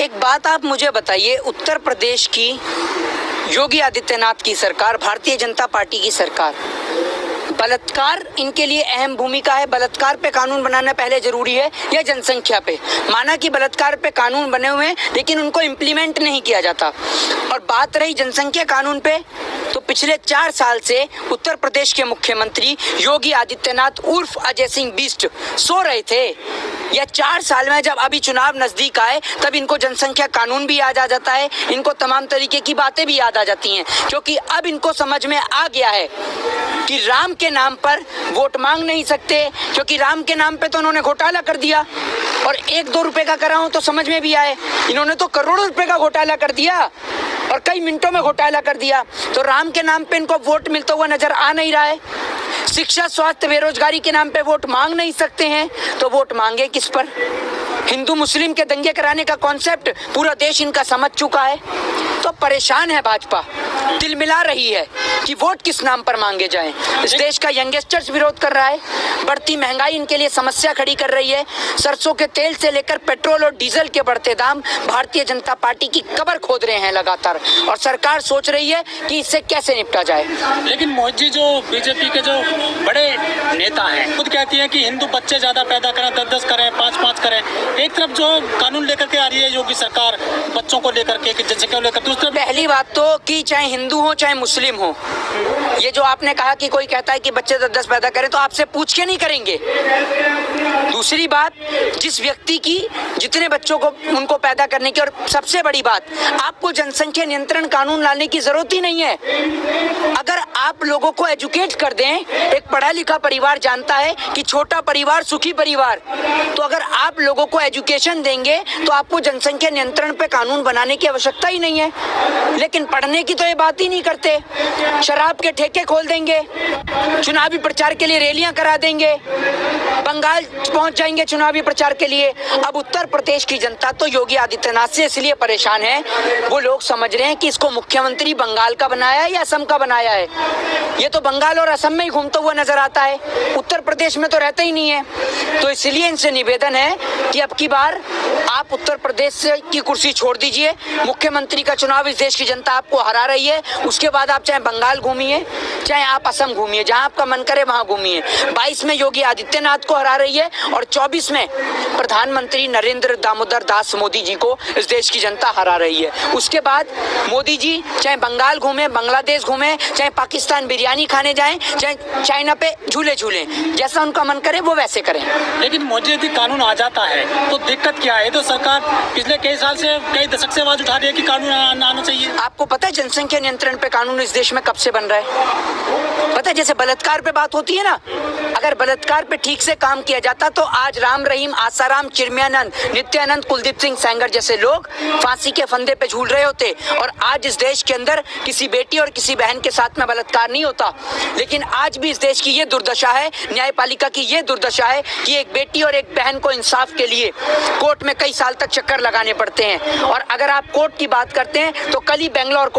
एक बात आप मुझे बताइए, उत्तर प्रदेश की योगी आदित्यनाथ की सरकार, भारतीय जनता पार्टी की सरकार, बलात्कार इनके लिए अहम भूमिका है। बलात्कार पे कानून बनाना पहले जरूरी है या जनसंख्या पे? माना कि बलात्कार पे कानून बने हुए हैं लेकिन उनको इम्प्लीमेंट नहीं किया जाता। और बात रही जनसंख्या कानून पे, तो पिछले 4 साल से उत्तर प्रदेश के मुख्यमंत्री योगी आदित्यनाथ उर्फ अजय सिंह बिष्ट सो रहे थे। या 4 साल में जब अभी चुनाव नजदीक आए तब इनको जनसंख्या कानून भी याद आ जाता है, इनको तमाम तरीके की बातें भी याद आ जाती हैं, क्योंकि अब इनको समझ में आ गया है कि राम के नाम पर वोट मांग नहीं सकते, क्योंकि राम के नाम पे तो उन्होंने घोटाला कर दिया। और 1-2 रुपए का कराऊं तो समझ में भी आए, इन्होंने तो करोड़ों रुपए का घोटाला कर दिया और कई मिनटों में घोटाला कर दिया। तो राम के नाम पे इनको वोट मिलता हुआ नजर आ नहीं रहा है। शिक्षा, स्वास्थ्य, बेरोजगारी के नाम पे वोट मांग नहीं सकते हैं, तो वोट मांगे किस पर? हिंदू मुस्लिम के दंगे कराने का कॉन्सेप्ट पूरा देश इनका समझ चुका है। तो परेशान है भाजपा, दिल मिला रही है कि वोट किस नाम पर मांगे जाएं। इस देश का यंगस्टर्स विरोध कर रहा है, बढ़ती महंगाई इनके लिए समस्या खड़ी कर रही है। सरसों के तेल से लेकर पेट्रोल और डीजल के बढ़ते दाम भारतीय जनता पार्टी की कब्र खोद रहे हैं लगातार, और सरकार सोच रही है कि इससे कैसे निपटा जाए। लेकिन मोदी जी जो बीजेपी के जो बड़े नेता हैं, खुद कहती हैं कि हिंदू बच्चे ज्यादा पैदा करें, 10-10 करें, 5-5 करें। एक तरफ जो कानून लेकर के आ रही है योगी सरकार बच्चों को लेकर के, जनसंख्या को लेकर, दूसरी पहली बात तो कि चाहे हिंदू हो चाहे मुस्लिम हो, ये जो आपने कहा कि कोई कहता है कि बच्चे 10-10 पैदा करें, तो आपसे पूछ के नहीं करेंगे। दूसरी बात, जिस व्यक्ति की जितने बच्चों को उनको पैदा करने की, और सबसे बड़ी बात, आपको जनसंख्या नियंत्रण कानून लाने की जरूरत ही नहीं है। अगर आप लोगों को एजुकेट कर दें, एक पढ़ा लिखा परिवार जानता है कि छोटा परिवार सुखी परिवार, तो अगर आप लोगों को एजुकेशन देंगे तो आपको जनसंख्या नियंत्रण पे कानून बनाने की आवश्यकता ही नहीं है। लेकिन पढ़ने की तो ये बात ही नहीं करते, शराब के ठेके खोल देंगे, चुनावी प्रचार के लिए रैलियां करा देंगे, बंगाल पहुंच जाएंगे चुनावी प्रचार के लिए। अब उत्तर प्रदेश की जनता तो योगी आदित्यनाथ से इसलिए परेशान है, वो लोग समझ रहे हैं कि इसको मुख्यमंत्री बंगाल का बनाया है या असम का बनाया है। ये तो बंगाल और असम में ही घूमता हुआ नजर आता है, उत्तर प्रदेश में तो रहता ही नहीं है। तो इसलिए इनसे निवेदन है कि अब की बार आप उत्तर प्रदेश की कुर्सी छोड़ दीजिए। मुख्यमंत्री का चुनाव इस देश की जनता आपको हरा रही है, उसके बाद आप चाहे बंगाल घूमिए, चाहे आप असम घूमिए, जहां आपका मन करे वहां घूमिए। 22 में योगी आदित्यनाथ को हरा रही है और 24 में प्रधानमंत्री नरेंद्र दामोदर दास मोदी जी को इस देश की जनता हरा रही है। उसके बाद मोदी जी चाहे बंगाल घूमे, बांग्लादेश घूमे, चाहे पाकिस्तान बिरयानी खाने जाएं, चाहे चाइना पे झूले झूले, जैसा उनका मन करे वो वैसे करें। लेकिन मोदी यदि कानून आ जाता है तो दिक्कत क्या है? तो सरकार पिछले कई साल से, कई दशक से आवाज उठा रही है कि कानून आना चाहिए। आपको पता है जनसंख्या नियंत्रण पे कानून इस देश में कब से बन रहा है? पता है, जैसे बलात्कार पे बात होती है ना, अगर बलात्कार पे ठीक से काम किया जाता तो आज राम रहीम, आसाराम, चिरमियानंद, नित्यानंद, कुलदीप सिंह सेंगर जैसे लोग फांसी के फंदे पे झूल रहे होते, और आज इस देश के अंदर किसी बेटी और किसी बहन के साथ में बलात्कार नहीं होता। लेकिन आज भी इस देश की ये दुर्दशा है, न्यायपालिका की ये दुर्दशा है कि एक बेटी और एक बहन को इंसाफ के लिए कोर्ट में कई साल तक चक्कर लगाने पड़ते हैं। और अगर आप कोर्ट की बात करते हैं तो कल ही बेंगलोर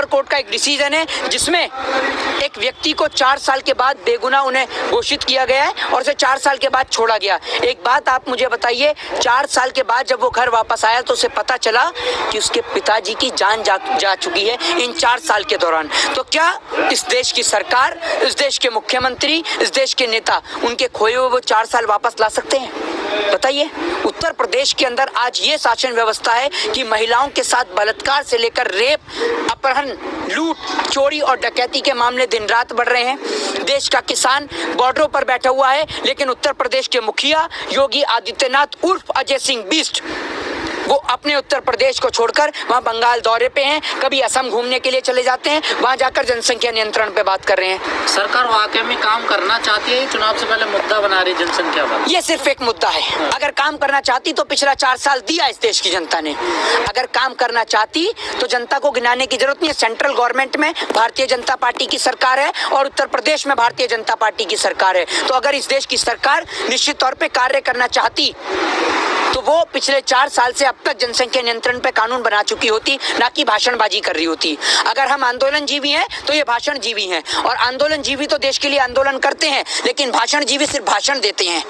कोर्ट का एक डिसीजन है जिसमें एक व्यक्ति को 4 साल के बाद बेगुनाह उन्हें घोषित किया गया है और उसे 4 साल के बाद छोड़ा गया। एक बात आप मुझे बताइए, 4 साल के बाद जब वो घर वापस आया तो उसे पता चला कि उसके पिताजी की जान जा चुकी है इन 4 साल के दौरान। तो क्या इस देश की सरकार, इस देश के मुख्यमंत्री, इस देश के नेता उनके खोए हुए वो 4 साल वापस ला सकते हैं? बताइए। उत्तर प्रदेश के अंदर आज ये शासन व्यवस्था है कि महिलाओं के साथ बलात्कार से लेकर रेप, अपहरण, लूट, चोरी और डकैती के मामले दिन रात बढ़ रहे हैं। देश का किसान बॉर्डरों पर बैठा हुआ है, लेकिन उत्तर प्रदेश के मुखिया योगी आदित्यनाथ उर्फ अजय सिंह बिष्ट वो अपने उत्तर प्रदेश को छोड़कर वहां बंगाल दौरे पे हैं, कभी असम घूमने के लिए चले जाते हैं, वहां जाकर जनसंख्या नियंत्रण पे बात कर रहे हैं। सरकार वाकई में काम करना चाहती है, चुनाव से पहले मुद्दा बना रही जनसंख्या पर। ये सिर्फ एक मुद्दा है। अगर काम करना चाहती तो पिछला 4 साल दिया इस देश की जनता ने। अगर काम करना चाहती तो जनता को गिनाने की जरूरत नहीं है। सेंट्रल गवर्नमेंट में भारतीय जनता पार्टी की सरकार है और उत्तर प्रदेश में भारतीय जनता पार्टी की सरकार है। तो अगर इस देश की सरकार निश्चित तौर पे कार्य करना चाहती तो वो पिछले 4 साल से अब तक जनसंख्या नियंत्रण पे कानून बना चुकी होती, ना कि भाषणबाजी कर रही होती। अगर हम आंदोलन जीवी हैं तो ये भाषण जीवी हैं, और आंदोलन जीवी तो देश के लिए आंदोलन करते हैं, लेकिन भाषण जीवी सिर्फ भाषण देते हैं।